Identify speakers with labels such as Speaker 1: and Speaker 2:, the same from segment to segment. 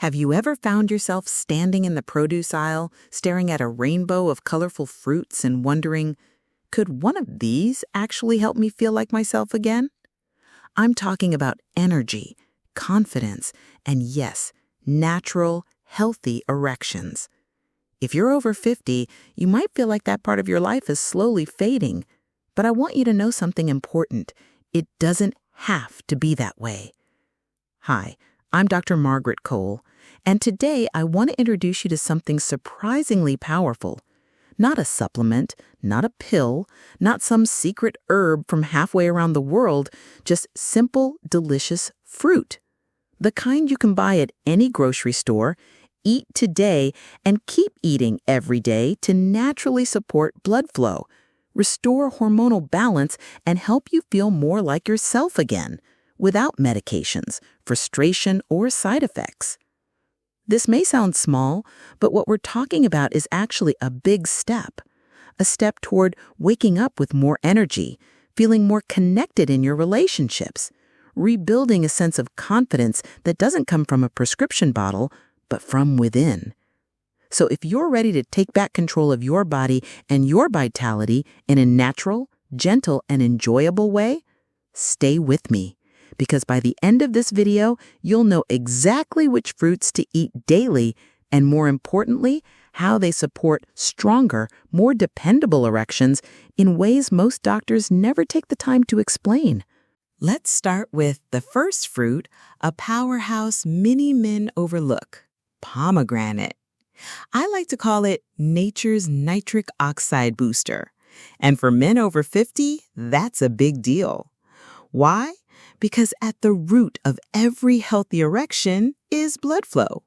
Speaker 1: Have you ever found yourself standing in the produce aisle, staring at a rainbow of colorful fruits and wondering, could one of these actually help me feel like myself again? I'm talking about energy, confidence, and yes, natural, healthy erections. If you're over 50, you might feel like that part of your life is slowly fading. But I want you to know something important. It doesn't have to be that way. Hi, I'm Dr. Margaret Cole, and today I want to introduce you to something surprisingly powerful. Not a supplement, not a pill, not some secret herb from halfway around the world, just simple, delicious fruit. The kind you can buy at any grocery store, eat today, and keep eating every day to naturally support blood flow, restore hormonal balance, and help you feel more like yourself again, without medications, frustration, or side effects. This may sound small, but what we're talking about is actually a big step. A step toward waking up with more energy, feeling more connected in your relationships, rebuilding a sense of confidence that doesn't come from a prescription bottle, but from within. So if you're ready to take back control of your body and your vitality in a natural, gentle, and enjoyable way, stay with me. Because by the end of this video, you'll know exactly which fruits to eat daily and, more importantly, how they support stronger, more dependable erections in ways most doctors never take the time to explain. Let's start with the first fruit, a powerhouse many men overlook: pomegranate. I like to call it nature's nitric oxide booster. And for men over 50, that's a big deal. Why? Because at the root of every healthy erection is blood flow.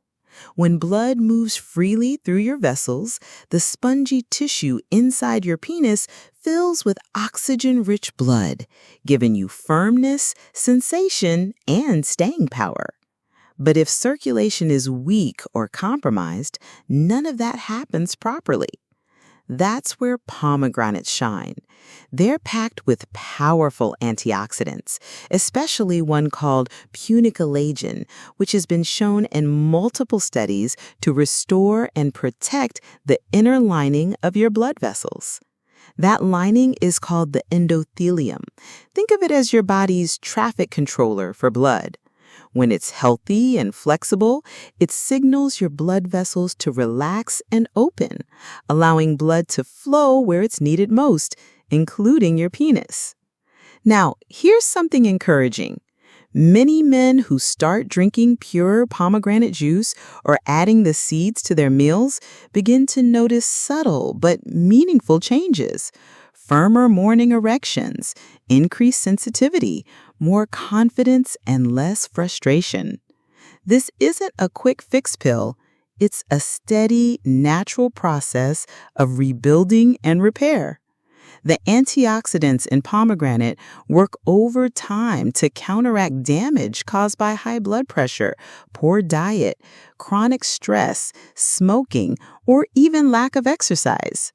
Speaker 1: When blood moves freely through your vessels, the spongy tissue inside your penis fills with oxygen-rich blood, giving you firmness, sensation, and staying power. But if circulation is weak or compromised, none of that happens properly. That's where pomegranates shine. They're packed with powerful antioxidants, especially one called punicalagin, which has been shown in multiple studies to restore and protect the inner lining of your blood vessels. That lining is called the endothelium. Think of it as your body's traffic controller for blood. When it's healthy and flexible, it signals your blood vessels to relax and open, allowing blood to flow where it's needed most, including your penis. Now, here's something encouraging. Many men who start drinking pure pomegranate juice or adding the seeds to their meals begin to notice subtle but meaningful changes. Firmer morning erections, increased sensitivity, more confidence, and less frustration. This isn't a quick fix pill. It's a steady, natural process of rebuilding and repair. The antioxidants in pomegranate work over time to counteract damage caused by high blood pressure, poor diet, chronic stress, smoking, or even lack of exercise.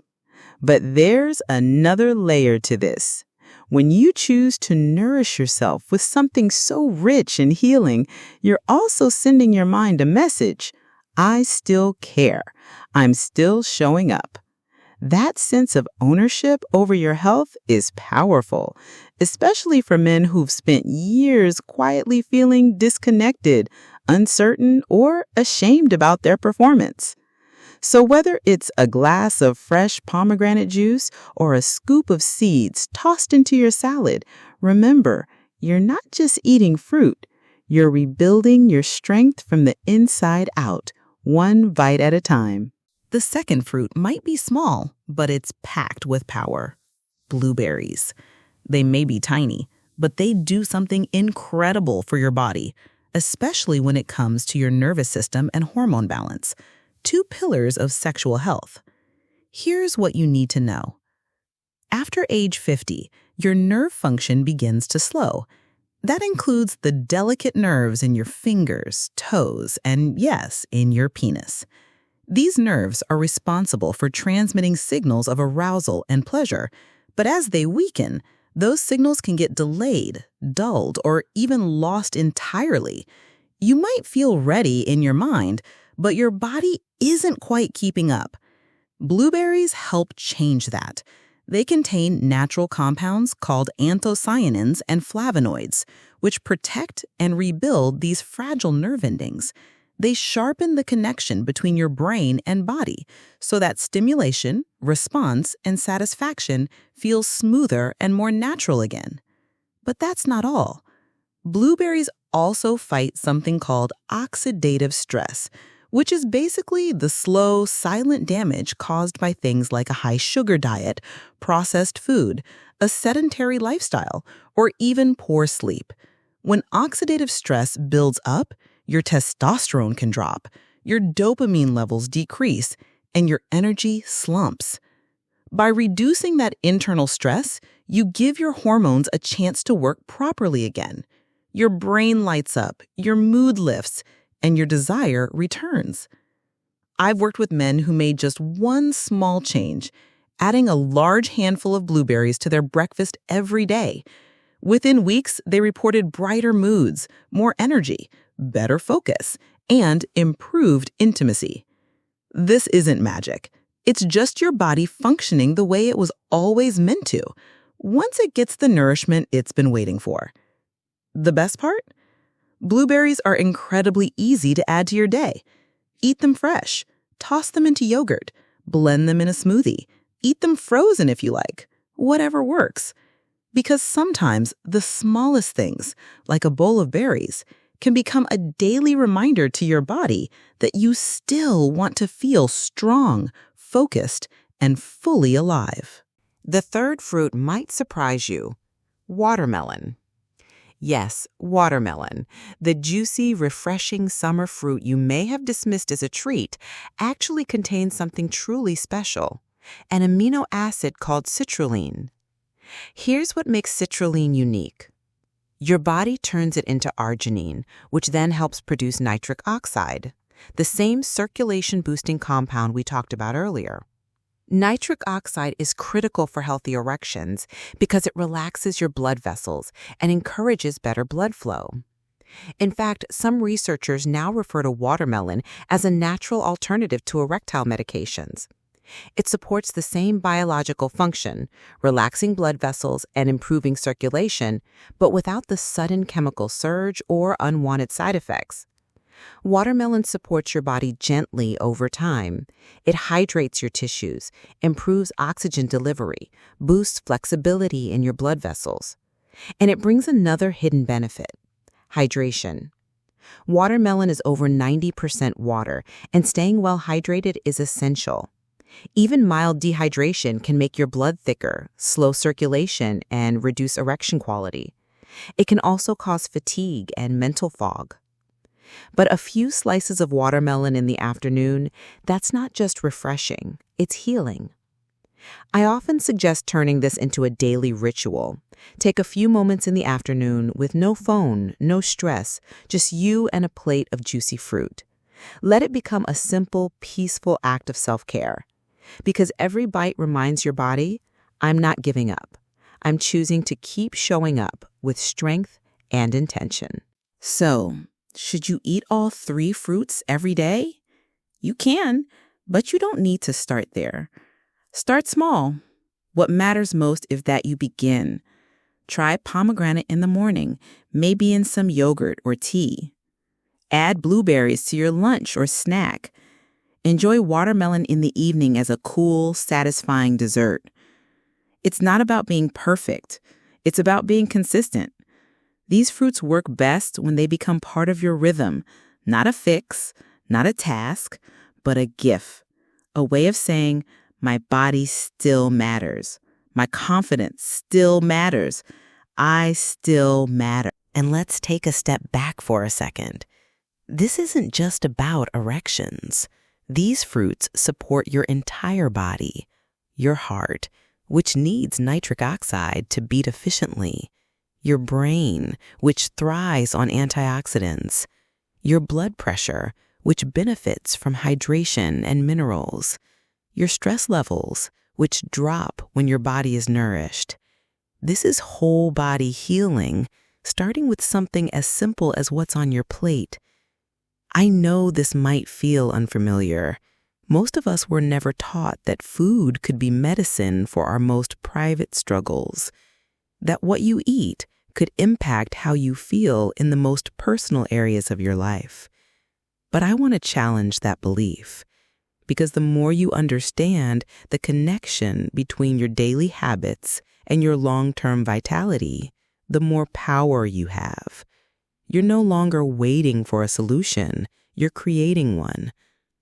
Speaker 1: But there's another layer to this. When you choose to nourish yourself with something so rich and healing, you're also sending your mind a message: I still care. I'm still showing up. That sense of ownership over your health is powerful, especially for men who've spent years quietly feeling disconnected, uncertain, or ashamed about their performance. So whether it's a glass of fresh pomegranate juice or a scoop of seeds tossed into your salad, remember, you're not just eating fruit. You're rebuilding your strength from the inside out, one bite at a time. The second fruit might be small, but it's packed with power. Blueberries. They may be tiny, but they do something incredible for your body, especially when it comes to your nervous system and hormone balance. Two pillars of sexual health. Here's what you need to know. After age 50, your nerve function begins to slow. That includes the delicate nerves in your fingers, toes, and yes, in your penis. These nerves are responsible for transmitting signals of arousal and pleasure, but as they weaken, those signals can get delayed, dulled, or even lost entirely. You might feel ready in your mind, but your body isn't quite keeping up. Blueberries help change that. They contain natural compounds called anthocyanins and flavonoids, which protect and rebuild these fragile nerve endings. They sharpen the connection between your brain and body so that stimulation, response, and satisfaction feels smoother and more natural again. But that's not all. Blueberries also fight something called oxidative stress, which is basically the slow, silent damage caused by things like a high-sugar diet, processed food, a sedentary lifestyle, or even poor sleep. When oxidative stress builds up, your testosterone can drop, your dopamine levels decrease, and your energy slumps. By reducing that internal stress, you give your hormones a chance to work properly again. Your brain lights up, your mood lifts, and your desire returns. I've worked with men who made just one small change, adding a large handful of blueberries to their breakfast every day. Within weeks, they reported brighter moods, more energy, better focus, and improved intimacy. This isn't magic. It's just your body functioning the way it was always meant to, once it gets the nourishment it's been waiting for. The best part? Blueberries are incredibly easy to add to your day. Eat them fresh, toss them into yogurt, blend them in a smoothie, eat them frozen if you like, whatever works. Because sometimes the smallest things, like a bowl of berries, can become a daily reminder to your body that you still want to feel strong, focused, and fully alive.
Speaker 2: The third fruit might surprise you: watermelon. Yes, watermelon, the juicy, refreshing summer fruit you may have dismissed as a treat, actually contains something truly special: an amino acid called citrulline. Here's what makes citrulline unique. Your body turns it into arginine, which then helps produce nitric oxide, the same circulation-boosting compound we talked about earlier. Nitric oxide is critical for healthy erections because it relaxes your blood vessels and encourages better blood flow. In fact, some researchers now refer to watermelon as a natural alternative to erectile medications. It supports the same biological function, relaxing blood vessels and improving circulation, but without the sudden chemical surge or unwanted side effects. Watermelon supports your body gently over time. It hydrates your tissues, improves oxygen delivery, boosts flexibility in your blood vessels. And it brings another hidden benefit: hydration. Watermelon is over 90% water, and staying well hydrated is essential. Even mild dehydration can make your blood thicker, slow circulation, and reduce erection quality. It can also cause fatigue and mental fog. But a few slices of watermelon in the afternoon, that's not just refreshing, it's healing. I often suggest turning this into a daily ritual. Take a few moments in the afternoon with no phone, no stress, just you and a plate of juicy fruit. Let it become a simple, peaceful act of self-care. Because every bite reminds your body, I'm not giving up. I'm choosing to keep showing up with strength and intention.
Speaker 1: So, should you eat all 3 fruits every day? You can, but you don't need to start there. Start small. What matters most is that you begin. Try pomegranate in the morning, maybe in some yogurt or tea. Add blueberries to your lunch or snack. Enjoy watermelon in the evening as a cool, satisfying dessert. It's not about being perfect. It's about being consistent. These fruits work best when they become part of your rhythm, not a fix, not a task, but a gift, a way of saying, my body still matters. My confidence still matters. I still matter.
Speaker 2: And let's take a step back for a second. This isn't just about erections. These fruits support your entire body, your heart, which needs nitric oxide to beat efficiently, your brain, which thrives on antioxidants, your blood pressure, which benefits from hydration and minerals, your stress levels, which drop when your body is nourished. This is whole body healing, starting with something as simple as what's on your plate I know this might feel unfamiliar. Most of us were never taught that food could be medicine for our most private struggles, that what you eat could impact how you feel in the most personal areas of your life. But I want to challenge that belief, because the more you understand the connection between your daily habits and your long-term vitality, the more power you have. You're no longer waiting for a solution, you're creating one.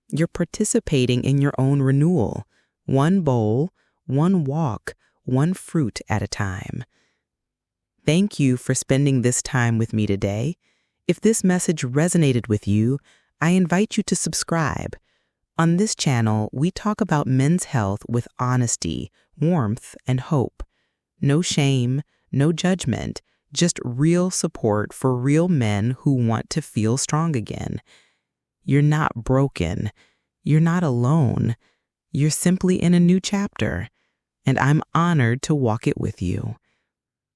Speaker 2: You're participating in your own renewal, one bowl, one walk, one fruit at a time. Thank you for spending this time with me today. If this message resonated with you, I invite you to subscribe. On this channel, we talk about men's health with honesty, warmth, and hope. No shame, no judgment, just real support for real men who want to feel strong again. You're not broken. You're not alone. You're simply in a new chapter, and I'm honored to walk it with you.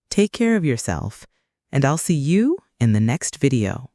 Speaker 2: Take care of yourself, and I'll see you in the next video.